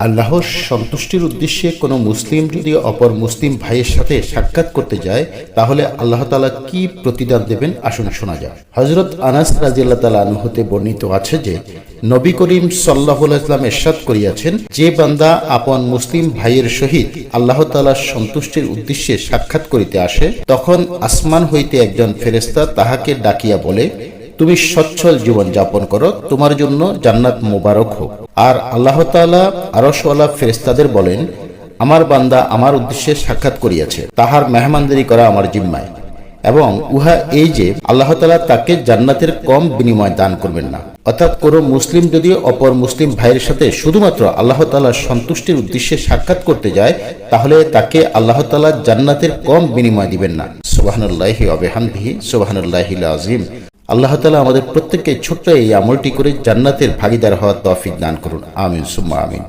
আল্লাহর সন্তুষ্টির উদ্দেশ্যে কোনো মুসলিম যদি অপর মুসলিম ভাইয়ের সাথে সাক্ষাৎ করতে যায় তাহলে আল্লাহ তাআলা কি প্রতিদান দেবেন আসুন শোনা যাক। হযরত আনাস রাদিয়াল্লাহু তাআলা আনহু হতে বর্ণিত আছে যে নবী করিম সাল্লাল্লাহু আলাইহি ওয়াসাল্লাম ইরশাদ করিয়াছেন, যে বান্দা আপন মুসলিম ভাইয়ের সহিত আল্লাহ তাআলার সন্তুষ্টির উদ্দেশ্যে সাক্ষাৎ করিতে আসে, তখন আসমান হইতে একজন ফেরেশতা তাহাকে ডাকিয়া বলে, তুমি সচ্ছল জীবন যাপন করো, তোমার জন্য জান্নাত মোবারক হোক। আর আল্লাহ তাআলা আরশওয়ালা ফেরেশতাদের বলেন, আমার বান্দা আমার উদ্দেশ্যে সাক্ষাৎ করিয়াছে, তাহার মেহমানদারি করা আমার জিম্মায়, এবং উহা এই যে আল্লাহ তাআলা তাকে জান্নাতের কম বিনিময় দান করবেন না। অর্থাৎ কোনো মুসলিম যদি অপর মুসলিম ভাইয়ের সাথে শুধুমাত্র আল্লাহ তাআলার সন্তুষ্টির উদ্দেশ্যে সাক্ষাৎ করতে যায় তাহলে তাকে আল্লাহ তাআলা জান্নাতের কম বিনিময় দিবেন না। সুবহানাল্লাহি ওয়া বিহামদিহি সুবহানাল্লাহিল আযীম। আল্লাহ তাআলা আমাদের প্রত্যেককে ছোট্ট এই আমলটি করে জান্নাতের ভাগীদার হওয়ার তৌফিক দান করুন। আমিন সুম্মা আমিন।